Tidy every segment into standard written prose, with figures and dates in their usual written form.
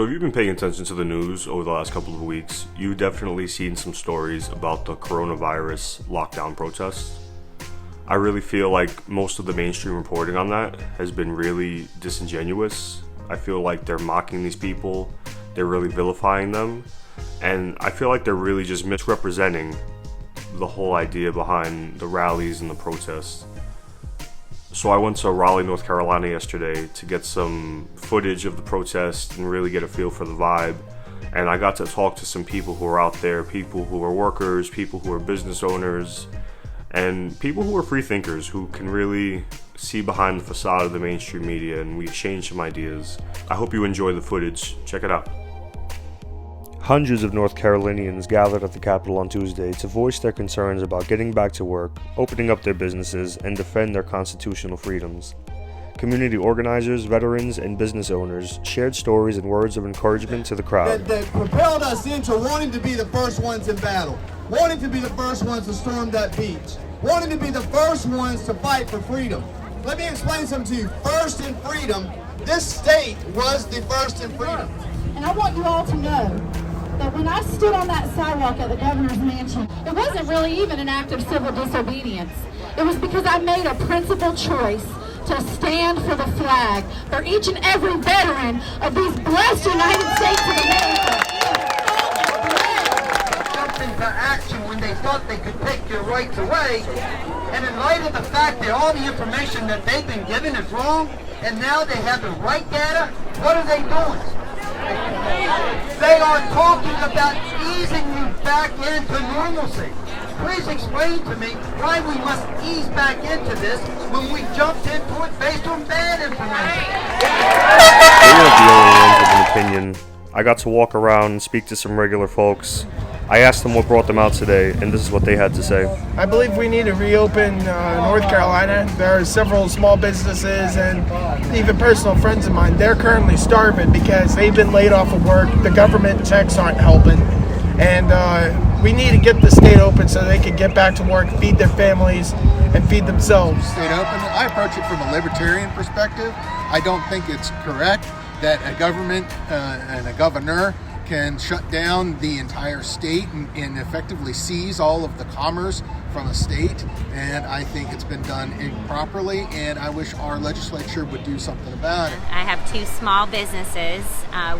So if you've been paying attention to the news over the last couple of weeks, you've definitely seen some stories about the coronavirus lockdown protests. I really feel like most of the mainstream reporting on that has been really disingenuous. I feel like they're mocking these people, they're really vilifying them, and I feel like they're really just misrepresenting the whole idea behind the rallies and the protests. So I went to Raleigh, North Carolina yesterday to get some footage of the protest and really get a feel for the vibe. And I got to talk to some people who are out there, people who are workers, people who are business owners, and people who are free thinkers who can really see behind the facade of the mainstream media, and we exchange some ideas. I hope you enjoy the footage. Check it out. Hundreds of North Carolinians gathered at the Capitol on Tuesday to voice their concerns about getting back to work, opening up their businesses, and defend their constitutional freedoms. Community organizers, veterans, and business owners shared stories and words of encouragement to the crowd. That propelled us into wanting to be the first ones in battle, wanting to be the first ones to storm that beach, wanting to be the first ones to fight for freedom. Let me explain something to you. First in freedom, this state was the first in freedom. And I want you all to know that when I stood on that sidewalk at the governor's mansion, it wasn't really even an act of civil disobedience. It was because I made a principled choice to stand for the flag, for each and every veteran of these blessed United States of America. Jumped into action when they thought they could take your rights away, and in light of the fact that all the information that they've been given is wrong, and now they have the right data, what are they doing? They are talking about easing you back into normalcy. Please explain to me why we must ease back into this when we jumped into it based on bad information. They weren't the only ones with an opinion. I got to walk around and speak to some regular folks. I asked them what brought them out today, and this is what they had to say. I believe we need to reopen North Carolina. There are several small businesses and even personal friends of mine. They're currently starving because they've been laid off of work. The government checks aren't helping. And we need to get the state open so they can get back to work, feed their families, and feed themselves. State open, I approach it from a libertarian perspective. I don't think it's correct that a government and a governor can shut down the entire state and effectively seize all of the commerce from a state, and I think it's been done improperly, and I wish our legislature would do something about it. I have two small businesses.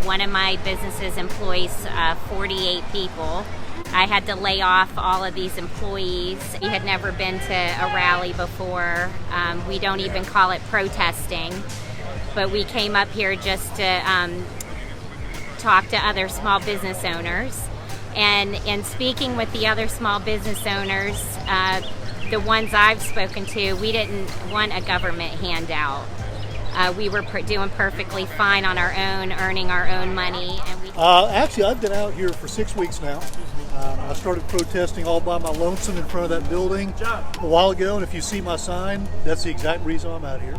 One of my businesses employs 48 people. I had to lay off all of these employees. We had never been to a rally before. We don't even call it protesting, but we came up here just to talk to other small business owners, and in speaking with the other small business owners, the ones I've spoken to, we didn't want a government handout. We were doing perfectly fine on our own, earning our own money. And actually, I've been out here for 6 weeks now. I started protesting all by my lonesome in front of that building a while ago, and if you see my sign, that's the exact reason I'm out here.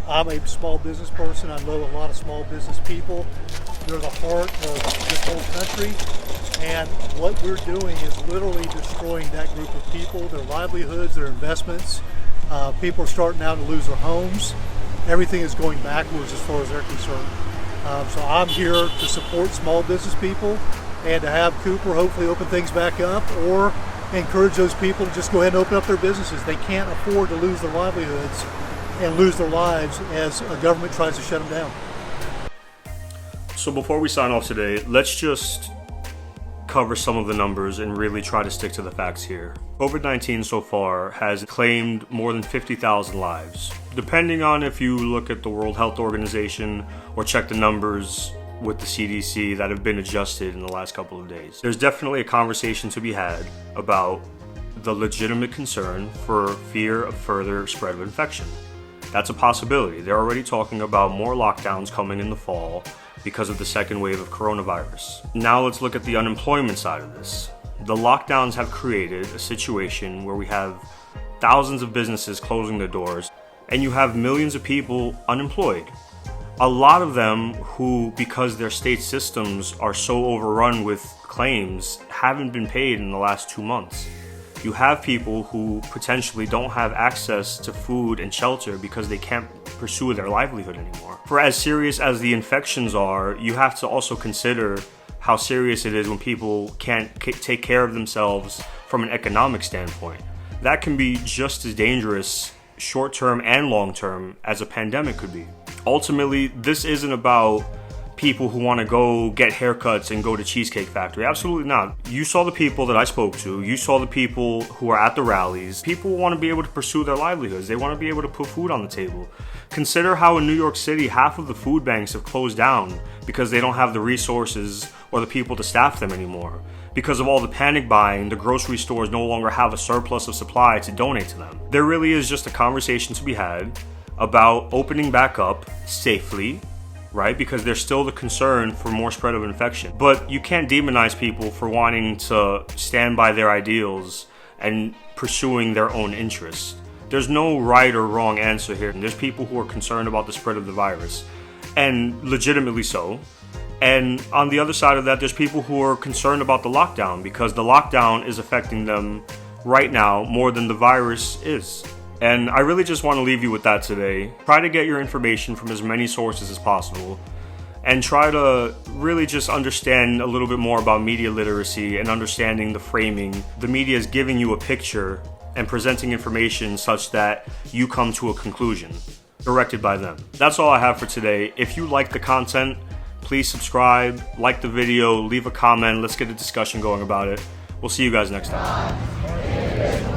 I'm a small business person. I know a lot of small business people. They're the heart of this whole country, and what we're doing is literally destroying that group of people, their livelihoods, their investments. People are starting now to lose their homes. Everything is going backwards as far as they're concerned. So I'm here to support small business people and to have Cooper hopefully open things back up, or encourage those people to just go ahead and open up their businesses. They can't afford to lose their livelihoods and lose their lives as a government tries to shut them down. So before we sign off today, let's just cover some of the numbers and really try to stick to the facts here. COVID-19 so far has claimed more than 50,000 lives. Depending on if you look at the World Health Organization or check the numbers with the CDC that have been adjusted in the last couple of days. There's definitely a conversation to be had about the legitimate concern for fear of further spread of infection. That's a possibility. They're already talking about more lockdowns coming in the fall because of the second wave of coronavirus. Now let's look at the unemployment side of this. The lockdowns have created a situation where we have thousands of businesses closing their doors, and you have millions of people unemployed. A lot of them who, because their state systems are so overrun with claims, haven't been paid in the last 2 months. You have people who potentially don't have access to food and shelter because they can't pursue their livelihood anymore. For as serious as the infections are, you have to also consider how serious it is when people can't take care of themselves from an economic standpoint. That can be just as dangerous short-term and long-term as a pandemic could be. Ultimately, this isn't about people who want to go get haircuts and go to Cheesecake Factory. Absolutely not. You saw the people that I spoke to. You saw the people who are at the rallies. People want to be able to pursue their livelihoods. They want to be able to put food on the table. Consider how in New York City, half of the food banks have closed down because they don't have the resources or the people to staff them anymore. Because of all the panic buying, the grocery stores no longer have a surplus of supply to donate to them. There really is just a conversation to be had about opening back up safely, right? Because there's still the concern for more spread of infection. But you can't demonize people for wanting to stand by their ideals and pursuing their own interests. There's no right or wrong answer here. There's people who are concerned about the spread of the virus, and legitimately so. And on the other side of that, there's people who are concerned about the lockdown because the lockdown is affecting them right now more than the virus is. And I really just want to leave you with that today. Try to get your information from as many sources as possible and try to really just understand a little bit more about media literacy and understanding the framing. The media is giving you a picture and presenting information such that you come to a conclusion directed by them. That's all I have for today. If you like the content, please subscribe, like the video, leave a comment. Let's get a discussion going about it. We'll see you guys next time.